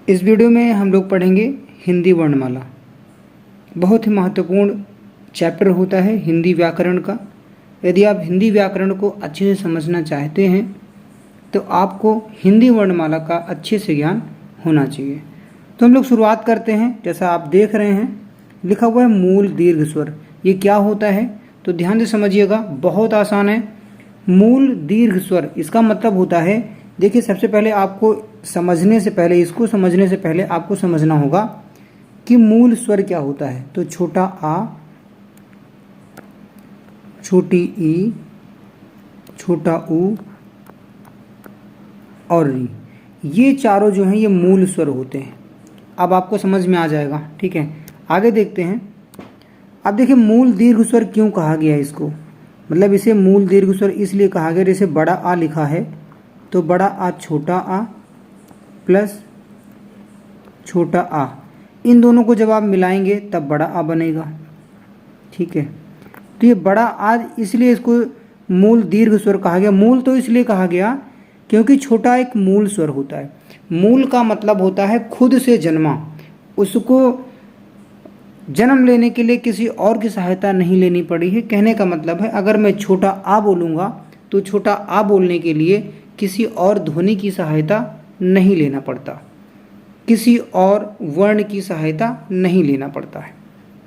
इस वीडियो में हम लोग पढ़ेंगे हिंदी वर्णमाला। बहुत ही महत्वपूर्ण चैप्टर होता है हिंदी व्याकरण का। यदि आप हिंदी व्याकरण को अच्छे से समझना चाहते हैं तो आपको हिंदी वर्णमाला का अच्छे से ज्ञान होना चाहिए। तो हम लोग शुरुआत करते हैं। जैसा आप देख रहे हैं लिखा हुआ है मूल दीर्घ स्वर। ये क्या होता है तो ध्यान से समझिएगा, बहुत आसान है। मूल दीर्घ स्वर इसका मतलब होता है, देखिए सबसे पहले आपको समझने से पहले, इसको समझने से पहले आपको समझना होगा कि मूल स्वर क्या होता है। तो छोटा आ, छोटी ई, छोटा ऊ और री, ये चारों जो हैं ये मूल स्वर होते हैं। अब आपको समझ में आ जाएगा, ठीक है। आगे देखते हैं। अब देखिए मूल दीर्घ स्वर क्यों कहा गया है इसको, मतलब इसे मूल दीर्घ स्वर इसलिए कहा गया, जैसे बड़ा आ लिखा है तो बड़ा आ छोटा आ प्लस छोटा आ, इन दोनों को जब आप मिलाएंगे तब बड़ा आ बनेगा, ठीक है। तो ये बड़ा आ इसलिए इसको मूल दीर्घ स्वर कहा गया। मूल तो इसलिए कहा गया क्योंकि छोटा एक मूल स्वर होता है। मूल का मतलब होता है खुद से जन्मा, उसको जन्म लेने के लिए किसी और की सहायता नहीं लेनी पड़ी है। कहने का मतलब है अगर मैं छोटा आ बोलूँगा तो छोटा आ बोलने के लिए किसी और ध्वनि की सहायता नहीं लेना पड़ता, किसी और वर्ण की सहायता नहीं लेना पड़ता है,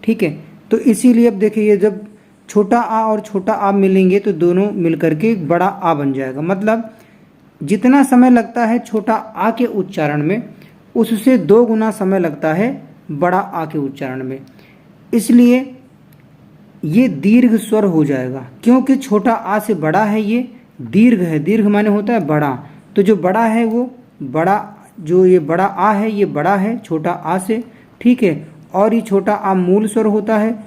ठीक है। तो इसीलिए अब देखिए ये जब छोटा आ और छोटा आ मिलेंगे तो दोनों मिलकर के बड़ा आ बन जाएगा। मतलब जितना समय लगता है छोटा आ के उच्चारण में, उससे 2 गुना समय लगता है बड़ा आ के उच्चारण में। इसलिए ये दीर्घ स्वर हो जाएगा क्योंकि छोटा आ से बड़ा है, ये दीर्घ है। दीर्घ माने होता है बड़ा, तो जो बड़ा है वो बड़ा, जो ये बड़ा आ है ये बड़ा है छोटा आ से, ठीक है। और ये छोटा आ मूल स्वर होता है,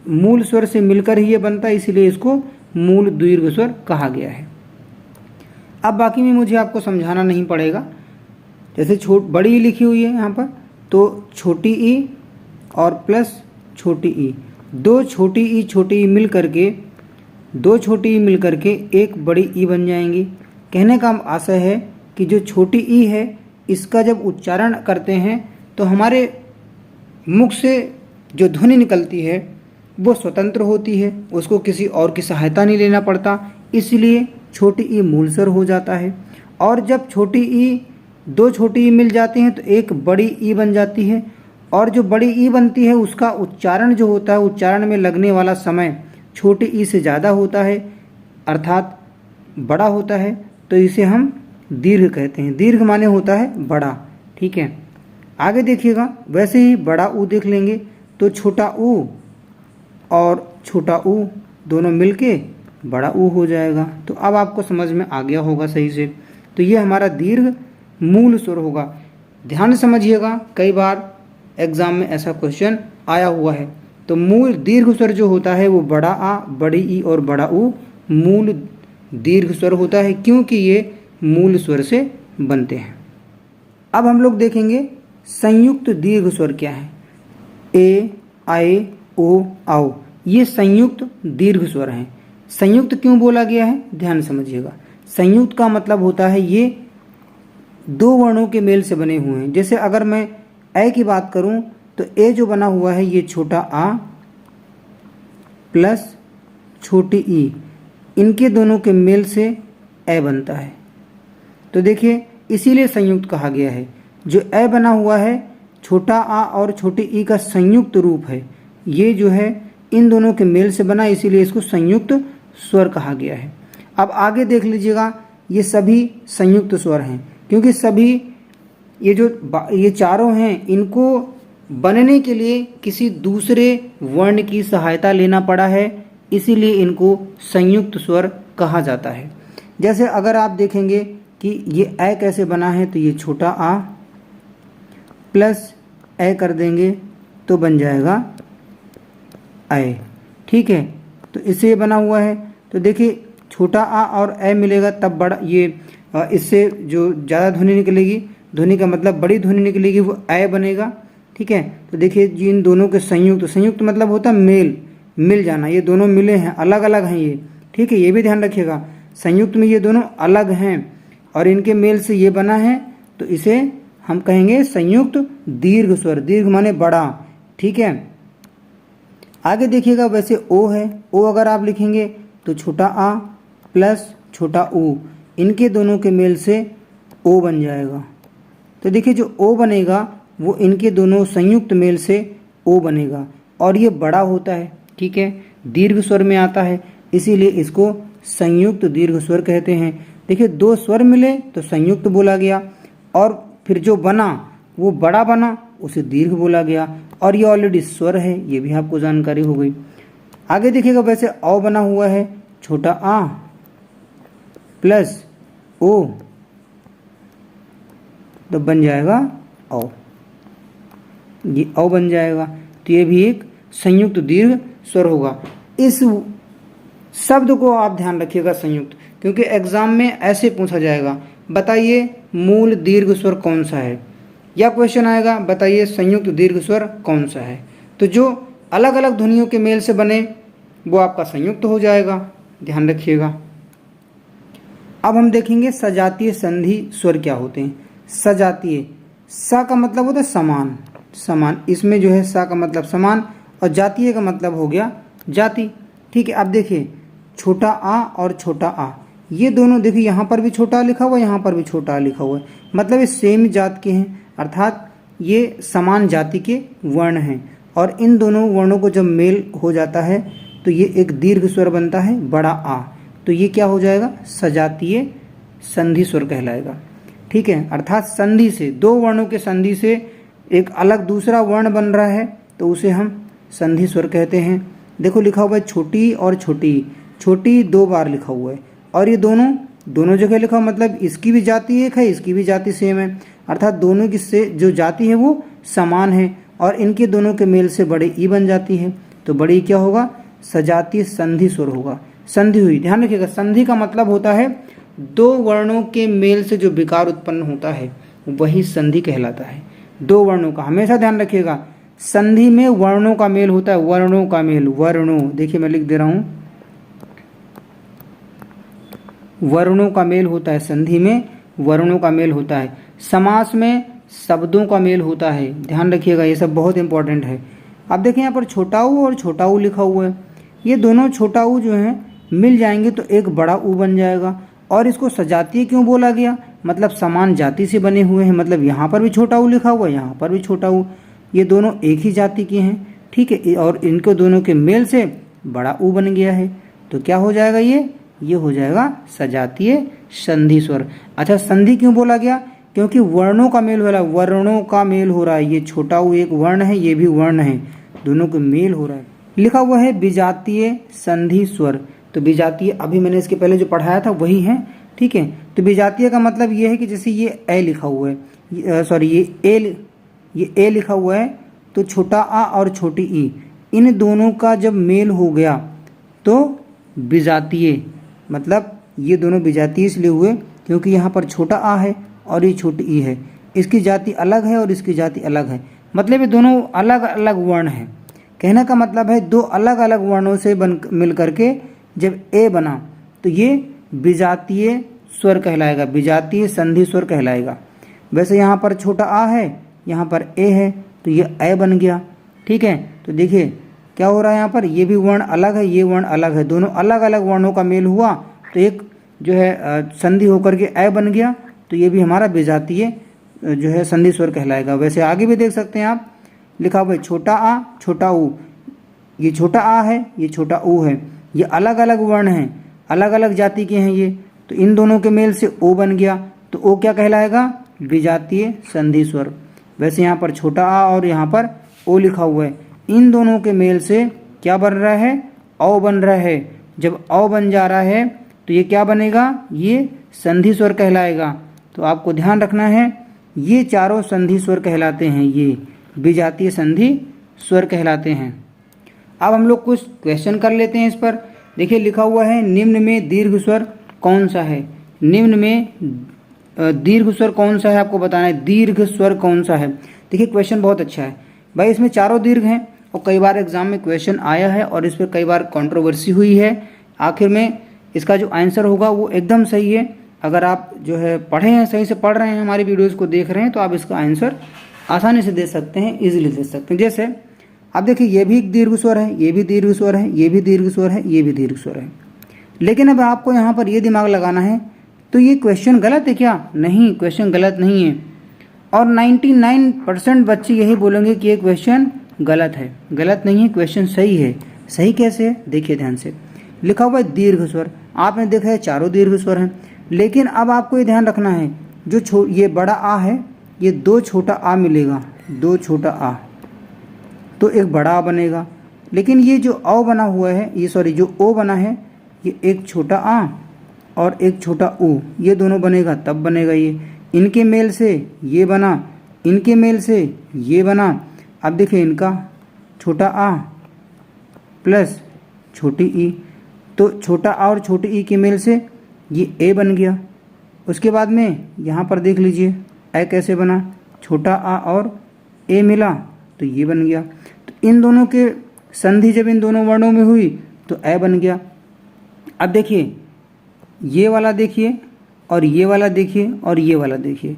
मूल स्वर से मिलकर ही ये बनता है, इसलिए इसको मूल दीर्घ स्वर कहा गया है। अब बाकी में मुझे आपको समझाना नहीं पड़ेगा। जैसे बड़ी ई लिखी हुई है यहाँ पर, तो छोटी ई और प्लस छोटी ई, 2 छोटी ई मिल करके, 2 छोटी ई मिल करके एक बड़ी ई बन जाएंगी। कहने का आशय है कि जो छोटी ई है इसका जब उच्चारण करते हैं तो हमारे मुख से जो ध्वनि निकलती है वो स्वतंत्र होती है, उसको किसी और की सहायता नहीं लेना पड़ता, इसलिए छोटी ई मूल स्वर हो जाता है। और जब छोटी ई, 2 छोटी ई मिल जाती हैं तो एक बड़ी ई बन जाती है, और जो बड़ी ई बनती है उसका उच्चारण जो होता है, उच्चारण में लगने वाला समय छोटी ई से ज़्यादा होता है, अर्थात बड़ा होता है, तो इसे हम दीर्घ कहते हैं। दीर्घ माने होता है बड़ा, ठीक है। आगे देखिएगा, वैसे ही बड़ा ऊ देख लेंगे तो छोटा ऊ और छोटा ऊ दोनों मिलके बड़ा ऊ हो जाएगा। तो अब आपको समझ में आ गया होगा सही से। तो ये हमारा दीर्घ मूल स्वर होगा। ध्यान से समझिएगा, कई बार एग्जाम में ऐसा क्वेश्चन आया हुआ है। तो मूल दीर्घ स्वर जो होता है वो बड़ा आ, बड़ी ई और बड़ा ऊ मूल दीर्घ स्वर होता है, क्योंकि ये मूल स्वर से बनते हैं। अब हम लोग देखेंगे संयुक्त दीर्घ स्वर क्या है। ए, आए, ओ, आओ, ये संयुक्त दीर्घ स्वर हैं। संयुक्त क्यों बोला गया है, ध्यान समझिएगा। संयुक्त का मतलब होता है ये 2 वर्णों के मेल से बने हुए हैं। जैसे अगर मैं ए की बात करूं तो ए जो बना हुआ है ये छोटा आ प्लस छोटी ई, इनके दोनों के मेल से ए बनता है। तो देखिए इसीलिए संयुक्त कहा गया है। जो ए बना हुआ है छोटा आ और छोटी ई का संयुक्त रूप है, ये जो है इन दोनों के मेल से बना, इसीलिए इसको संयुक्त स्वर कहा गया है। अब आगे देख लीजिएगा, ये सभी संयुक्त स्वर हैं क्योंकि सभी ये चारों हैं, इनको बनने के लिए किसी दूसरे वर्ण की सहायता लेना पड़ा है, इसीलिए इनको संयुक्त स्वर कहा जाता है। जैसे अगर आप देखेंगे कि ये ए कैसे बना है, तो ये छोटा आ प्लस ए कर देंगे तो बन जाएगा ए, ठीक है। तो इससे बना हुआ है। तो देखिए छोटा आ और ए मिलेगा तब बड़ा, ये इससे जो ज़्यादा ध्वनि निकलेगी, ध्वनि का मतलब बड़ी ध्वनि निकलेगी, वो ए बनेगा, ठीक है। तो देखिए इन दोनों के संयुक्त मतलब होता है मिल जाना। ये दोनों मिले हैं, अलग अलग हैं ये, ठीक है। ये भी ध्यान रखिएगा, संयुक्त में ये दोनों अलग हैं और इनके मेल से ये बना है, तो इसे हम कहेंगे संयुक्त दीर्घ स्वर। दीर्घ माने बड़ा, ठीक है। आगे देखिएगा, वैसे ओ है, ओ अगर आप लिखेंगे तो छोटा आ प्लस छोटा ऊ, इनके दोनों के मेल से ओ बन जाएगा। तो देखिए जो ओ बनेगा वो इनके दोनों संयुक्त मेल से ओ बनेगा, और ये बड़ा होता है, ठीक है, दीर्घ स्वर में आता है, इसीलिए इसको संयुक्त दीर्घ स्वर कहते हैं। देखिए दो स्वर मिले तो संयुक्त बोला गया, और फिर जो बना वो बड़ा बना, उसे दीर्घ बोला गया, और ये ऑलरेडी स्वर है, ये भी आपको जानकारी हो गई। आगे देखिएगा, वैसे औ बना हुआ है, छोटा आ प्लस ओ, तो बन जाएगा औ, ये औ बन जाएगा। तो ये भी एक संयुक्त दीर्घ स्वर होगा। इस शब्द को आप ध्यान रखिएगा संयुक्त, क्योंकि एग्जाम में ऐसे पूछा जाएगा, बताइए मूल दीर्घ स्वर कौन सा है, या क्वेश्चन आएगा बताइए संयुक्त दीर्घ स्वर कौन सा है। तो जो अलग अलग ध्वनियों के मेल से बने वो आपका संयुक्त हो जाएगा, ध्यान रखिएगा। अब हम देखेंगे सजातीय संधि स्वर क्या होते हैं। सजातीय, सा का मतलब होता है समान, समान, इसमें जो है सा का मतलब समान, और जातीय का मतलब हो गया जाति, ठीक है। अब देखिए छोटा आ और छोटा आ, ये दोनों देखिए यहाँ पर भी छोटा लिखा हुआ है, यहाँ पर भी छोटा लिखा हुआ है, मतलब ये सेम जात के हैं, अर्थात ये समान जाति के वर्ण हैं। और इन दोनों वर्णों को जब मेल हो जाता है तो ये एक दीर्घ स्वर बनता है, बड़ा आ, तो ये क्या हो जाएगा, सजातीय संधि स्वर कहलाएगा, ठीक है। अर्थात संधि से, दो वर्णों के संधि से एक अलग दूसरा वर्ण बन रहा है तो उसे हम संधि स्वर कहते हैं। देखो लिखा हुआ है छोटी और छोटी, छोटी दो बार लिखा हुआ है, और ये दोनों जगह लिखा हुआ, मतलब इसकी भी जाति एक है, इसकी भी जाति सेम है, अर्थात दोनों की से जो जाति है वो समान है, और इनके दोनों के मेल से बड़े ई बन जाती है, तो बड़ी क्या होगा, सजातीय संधि स्वर होगा। संधि हुई, ध्यान रखिएगा, संधि का मतलब होता है दो वर्णों के मेल से जो विकार उत्पन्न होता है वही संधि कहलाता है। दो वर्णों का, हमेशा ध्यान रखिएगा, संधि में वर्णों का मेल होता है, वर्णों का मेल, वर्णों, देखिए मैं लिख दे रहा हूं, वर्णों का मेल होता है, संधि में वर्णों का मेल होता है। समास में शब्दों का मेल होता है, ध्यान रखिएगा, ये सब बहुत इंपॉर्टेंट है। अब देखिए यहाँ पर छोटा ऊ और छोटा ऊ लिखा हुआ है, ये दोनों छोटा ऊ जो है मिल जाएंगे तो एक बड़ा ऊ बन जाएगा। और इसको सजातीय क्यों बोला गया, मतलब समान जाति से बने हुए हैं, मतलब यहाँ पर भी छोटा ऊ लिखा हुआ है, यहाँ पर भी छोटा ऊ, ये दोनों एक ही जाति के हैं, ठीक है, और इनको दोनों के मेल से बड़ा ऊ बन गया है, तो क्या हो जाएगा, ये हो जाएगा सजातीय संधि स्वर। अच्छा, संधि क्यों बोला गया, क्योंकि वर्णों का मेल हो रहा है, वर्णों का मेल हो रहा है, ये छोटा ऊ एक वर्ण है, ये भी वर्ण है, दोनों का मेल हो रहा है। लिखा हुआ है विजातीय संधि स्वर, तो विजातीय अभी मैंने इसके पहले जो पढ़ाया था वही है, ठीक है। तो विजातीय का मतलब ये है कि जैसे ये ए लिखा हुआ है, सॉरी ये ए लिखा हुआ है, तो छोटा आ और छोटी ई, इन दोनों का जब मेल हो गया तो विजातीय, मतलब ये दोनों विजातीय इसलिए हुए क्योंकि यहाँ पर छोटा आ है और ये छोटी ई है, इसकी जाति अलग है और इसकी जाति अलग है, मतलब ये दोनों अलग अलग वर्ण हैं। कहने का मतलब है दो अलग अलग वर्णों से मिल करके जब ए बना तो ये विजातीय स्वर कहलाएगा, विजातीय संधि स्वर कहलाएगा। वैसे यहाँ पर छोटा आ है, यहाँ पर ए है, तो ये ए बन गया, ठीक है। तो देखिए क्या हो रहा है, यहाँ पर ये भी वर्ण अलग है, ये वर्ण अलग है, दोनों अलग अलग वर्णों का मेल हुआ तो एक जो है संधि होकर के ए बन गया, तो ये भी हमारा विजातीय जो है संधि स्वर कहलाएगा। वैसे आगे भी देख सकते हैं आप, लिखा हुआ है छोटा आ छोटा ऊ, ये छोटा आ है, ये छोटा ऊ है, ये अलग अलग वर्ण हैं, अलग अलग जाति के हैं ये, तो इन दोनों के मेल से ओ बन गया, तो ओ क्या कहलाएगा, विजातीय संधि स्वर। वैसे यहाँ पर छोटा आ और यहाँ पर ओ लिखा हुआ है, इन दोनों के मेल से क्या बन रहा है, औ बन रहा है। जब औ बन जा रहा है तो ये क्या बनेगा, ये संधि स्वर कहलाएगा। तो आपको ध्यान रखना है, ये चारों संधि स्वर कहलाते हैं, ये विजातीय संधि स्वर कहलाते हैं। अब हम लोग कुछ क्वेश्चन कर लेते हैं इस पर। देखिए लिखा हुआ है निम्न में दीर्घ स्वर कौन सा है, निम्न में दीर्घ स्वर कौन सा है आपको बताना है, दीर्घ स्वर कौन सा है। देखिए क्वेश्चन बहुत अच्छा है भाई, इसमें चारों दीर्घ हैं और कई बार एग्जाम में क्वेश्चन आया है और इस पर कई बार कंट्रोवर्सी हुई है। आखिर में इसका जो आंसर होगा वो एकदम सही है, अगर आप जो है पढ़े हैं, सही से पढ़ रहे हैं, हमारी वीडियोज़ को देख रहे हैं, तो आप इसका आंसर आसानी से दे सकते हैं, इजीली दे सकते हैं। जैसे अब देखिए ये भी एक दीर्घ स्वर है, ये भी दीर्घ स्वर है, ये भी दीर्घ स्वर है, ये भी दीर्घ स्वर है। लेकिन अब आपको यहाँ पर ये दिमाग लगाना है, तो ये क्वेश्चन गलत है क्या? नहीं, क्वेश्चन गलत नहीं है। और 99% बच्चे यही बोलेंगे कि ये क्वेश्चन गलत है। गलत नहीं है, क्वेश्चन सही है। सही कैसे है? देखिए ध्यान से, लिखा हुआ है दीर्घ स्वर, आपने देखा है चारों दीर्घ स्वर हैं। लेकिन अब आपको ये ध्यान रखना है, जो ये बड़ा आ है, ये दो छोटा आ मिलेगा, दो छोटा आ, तो एक बड़ा आ बनेगा। लेकिन ये जो औ बना हुआ है, ये सॉरी जो ओ बना है, ये एक छोटा आ और एक छोटा ऊ, ये दोनों बनेगा तब बनेगा ये। इनके मेल से ये बना, इनके मेल से ये बना। अब देखिए इनका छोटा आ प्लस छोटी ई, तो छोटा आ और छोटी ई के मेल से ये ए बन गया। उसके बाद में यहाँ पर देख लीजिए ए कैसे बना, छोटा आ और ए मिला तो ये बन गया। तो इन दोनों के संधि जब इन दोनों वर्णों में हुई तो ए बन गया। अब देखिए ये वाला देखिए और ये वाला देखिए और ये वाला देखिए,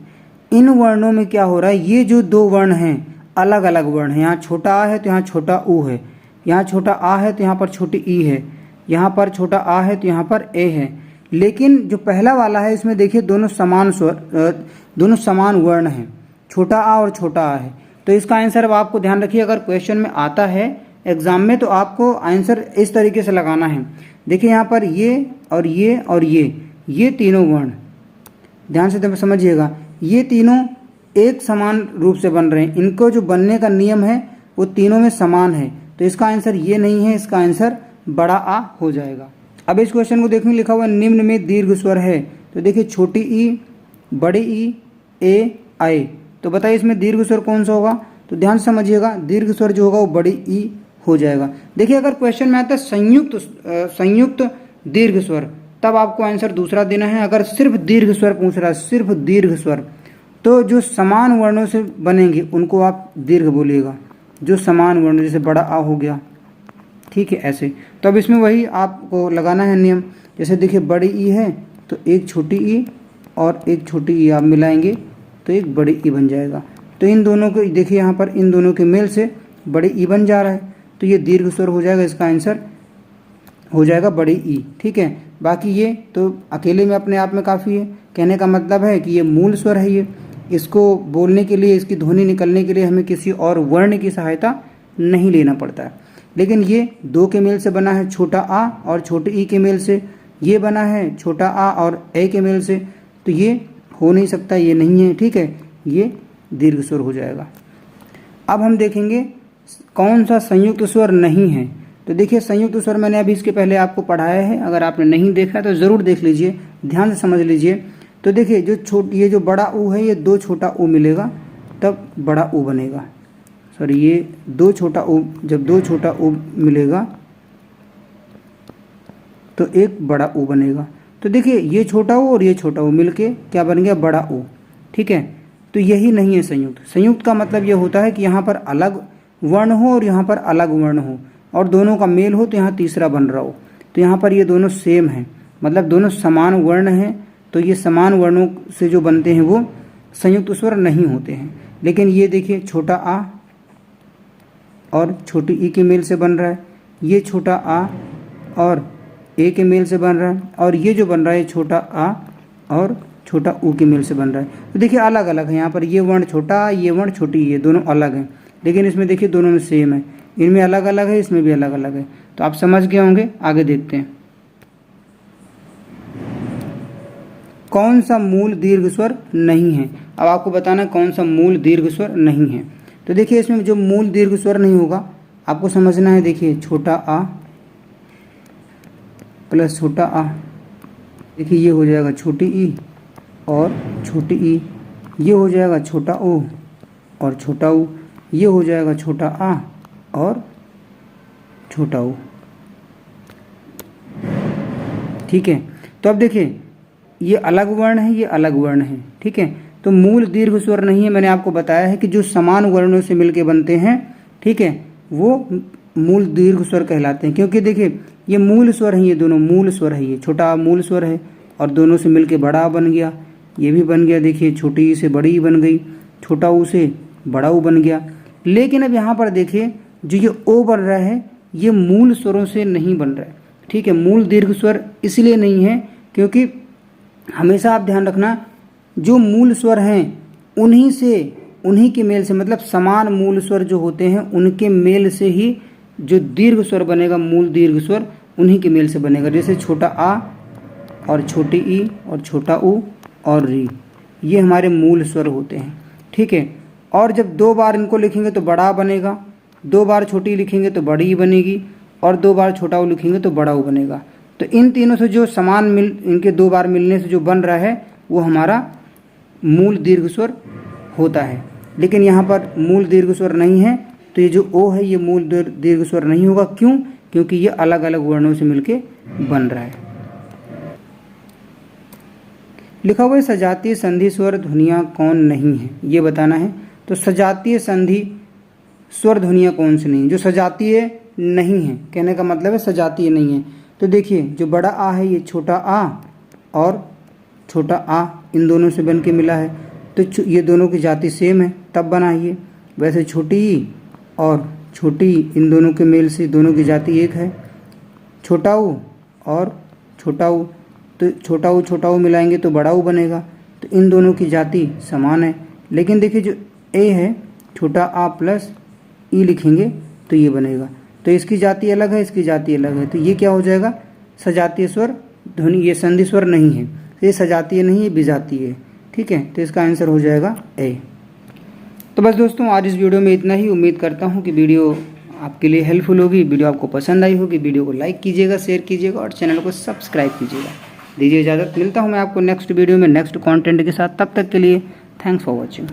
इन वर्णों में क्या हो रहा है, ये जो दो वर्ण हैं अलग अलग वर्ण हैं। यहाँ छोटा आ है तो यहाँ छोटा ऊ है, यहाँ छोटा आ है तो यहाँ पर छोटी ई है, यहाँ पर छोटा आ है तो यहाँ पर ए है। लेकिन जो पहला वाला है इसमें देखिए दोनों समान स्वर, दोनों समान वर्ण हैं, छोटा आ और छोटा आ है। तो इसका आंसर अब आपको ध्यान रखिए, अगर क्वेश्चन में आता है एग्जाम में तो आपको आंसर इस तरीके से लगाना है। देखिए यहाँ पर ये और ये और ये तीनों वर्ण, ध्यान से समझिएगा, ये तीनों एक समान रूप से बन रहे हैं। इनको जो बनने का नियम है वो तीनों में समान है। तो इसका आंसर ये नहीं है, इसका आंसर बड़ा आ हो जाएगा। अब इस क्वेश्चन को देखिए, लिखा हुआ निम्न में दीर्घ स्वर है। तो देखिए छोटी ई, बड़ी ई, ए, आई, तो बताइए इसमें दीर्घ स्वर कौन सा होगा? तो ध्यान से समझिएगा, दीर्घ स्वर जो होगा वो बड़ी ई हो जाएगा। देखिए अगर क्वेश्चन में आता है संयुक्त दीर्घ स्वर, तब आपको आंसर दूसरा देना है। अगर सिर्फ दीर्घ स्वर पूछ रहा है, सिर्फ दीर्घ स्वर, तो जो समान वर्णों से बनेंगे उनको आप दीर्घ बोलिएगा, जो समान वर्ण, जैसे बड़ा आ हो गया, ठीक है, ऐसे। तो अब इसमें वही आपको लगाना है नियम। जैसे देखिए बड़ी ई है तो एक छोटी ई और एक छोटी ई आप मिलाएंगे तो एक बड़ी ई बन जाएगा। तो इन दोनों को देखिए, यहाँ पर इन दोनों के मेल से बड़ी ई बन जा रहा है, तो ये दीर्घ स्वर हो जाएगा। इसका आंसर हो जाएगा बड़ी ई, ठीक है। बाकी ये तो अकेले में अपने आप में काफ़ी है। कहने का मतलब है कि ये मूल स्वर है, ये इसको बोलने के लिए, इसकी ध्वनि निकलने के लिए हमें किसी और वर्ण की सहायता नहीं लेना पड़ता है। लेकिन ये दो के मेल से बना है, छोटा आ और छोटे ई के मेल से। ये बना है छोटा आ और ए के मेल से, तो ये हो नहीं सकता, ये नहीं है, ठीक है, ये दीर्घ स्वर हो जाएगा। अब हम देखेंगे कौन सा संयुक्त स्वर नहीं है। तो देखिए संयुक्त स्वर मैंने अभी इसके पहले आपको पढ़ाया है, अगर आपने नहीं देखा तो ज़रूर देख लीजिए, ध्यान से समझ लीजिए। तो देखिए ये जो बड़ा ऊ है, ये दो छोटा ऊ मिलेगा तब बड़ा ऊ बनेगा। सॉरी, ये दो छोटा ऊ, जब दो छोटा ऊ मिलेगा तो एक बड़ा ऊ बनेगा। तो देखिए ये छोटा ऊ और ये छोटा ऊ मिलके क्या बन गया? बड़ा ऊ, ठीक है। तो यही नहीं है संयुक्त। संयुक्त का मतलब ये होता है कि यहाँ पर अलग वर्ण हो और यहाँ पर अलग वर्ण हो और दोनों का मेल हो तो यहाँ तीसरा बन रहा हो। तो यहाँ पर ये दोनों सेम हैं, मतलब दोनों समान वर्ण हैं, तो ये समान वर्णों से जो बनते हैं वो संयुक्त स्वर नहीं होते हैं। लेकिन ये देखिए छोटा आ और छोटी ई के मेल से बन रहा है, ये छोटा आ और ए के मेल से बन रहा है, और ये जो बन रहा है छोटा आ और छोटा ऊ के मेल से बन रहा है। तो देखिए अलग अलग है, यहाँ पर ये वर्ण छोटा आ, ये वर्ण छोटी ई, ये दोनों अलग हैं। लेकिन इसमें देखिए दोनों में सेम है, इनमें अलग अलग है, इसमें भी अलग अलग है। तो आप समझ गए होंगे। आगे देखते हैं कौन सा मूल दीर्घ स्वर नहीं है। अब आपको बताना है कौन सा मूल दीर्घ स्वर नहीं है। तो देखिए इसमें जो मूल दीर्घ स्वर नहीं होगा आपको समझना है। देखिए छोटा आ प्लस छोटा आ, देखिए ये हो जाएगा छोटी ई और छोटी ई, ये हो जाएगा छोटा ओ और छोटा ऊ, ये हो जाएगा छोटा आ और छोटा ऊ, ठीक है। तो अब देखिए ये अलग वर्ण है, ये अलग वर्ण है, ठीक है। तो मूल दीर्घ स्वर नहीं है, मैंने आपको बताया है कि जो समान वर्णों से मिलके बनते हैं, ठीक है, वो मूल दीर्घ स्वर कहलाते हैं। क्योंकि देखिए ये मूल स्वर है, ये दोनों मूल स्वर है, ये छोटा मूल स्वर है और दोनों से मिलके बड़ा आ बन गया, ये भी बन गया। देखिए छोटी ई से बड़ी ई बन गई, छोटा ऊ से बड़ा ऊ बन गया। लेकिन अब यहाँ पर देखिए जो ये ओ बन रहा है ये मूल स्वरों से नहीं बन रहा है, ठीक है। मूल दीर्घ स्वर इसलिए नहीं है क्योंकि हमेशा आप ध्यान रखना जो मूल स्वर हैं उन्हीं के मेल से, मतलब समान मूल स्वर जो होते हैं उनके मेल से ही जो दीर्घ स्वर बनेगा, मूल दीर्घ स्वर उन्हीं के मेल से बनेगा। जैसे छोटा आ और छोटी ई और छोटा ऊ और री, ये हमारे मूल स्वर होते हैं, ठीक है। और जब 2 बार इनको लिखेंगे तो बड़ा बनेगा, 2 बार छोटी लिखेंगे तो बड़ी बनेगी, और 2 बार छोटा ऊ लिखेंगे तो बड़ा ऊ बनेगा। तो इन तीनों से जो समान इनके 2 बार मिलने से जो बन रहा है वो हमारा मूल दीर्घ स्वर होता है। लेकिन यहाँ पर मूल दीर्घ स्वर नहीं है, तो ये जो ओ है ये मूल दीर्घ स्वर नहीं होगा। क्यों? क्योंकि ये अलग अलग वर्णों से मिलके बन रहा है। लिखा हुआ है सजातीय संधि स्वर ध्वनियाँ कौन नहीं है, ये बताना है। तो सजातीय संधि स्वर ध्वनियाँ कौन सी नहीं, जो सजातीय नहीं है, कहने का मतलब है सजातीय नहीं है। तो देखिए जो बड़ा आ है ये छोटा आ और छोटा आ इन दोनों से बन के मिला है, तो ये दोनों की जाति सेम है तब बना ये। वैसे छोटी ई और छोटी इन दोनों के मेल से दोनों की जाति एक है। छोटा ऊ और छोटा ऊ, तो छोटा ऊ मिलाएंगे तो बड़ा ऊ बनेगा, तो इन दोनों की जाति समान है। लेकिन देखिए जो ए है छोटा आ प्लस ई लिखेंगे तो ये बनेगा, तो इसकी जाति अलग है, इसकी जाति अलग है, तो ये क्या हो जाएगा सजातीय स्वर ध्वनि, ये संधि स्वर नहीं है, तो ये सजातीय नहीं है विजातीय है, ठीक है। तो इसका आंसर हो जाएगा ए। तो बस दोस्तों आज इस वीडियो में इतना ही। उम्मीद करता हूँ कि वीडियो आपके लिए हेल्पफुल होगी, वीडियो आपको पसंद आई होगी। वीडियो को लाइक कीजिएगा, शेयर कीजिएगा और चैनल को सब्सक्राइब कीजिएगा। दीजिए इजाज़त, मिलता हूँ मैं आपको नेक्स्ट वीडियो में नेक्स्ट कंटेंट के साथ। तब तक के लिए थैंक्स फॉर वॉचिंग।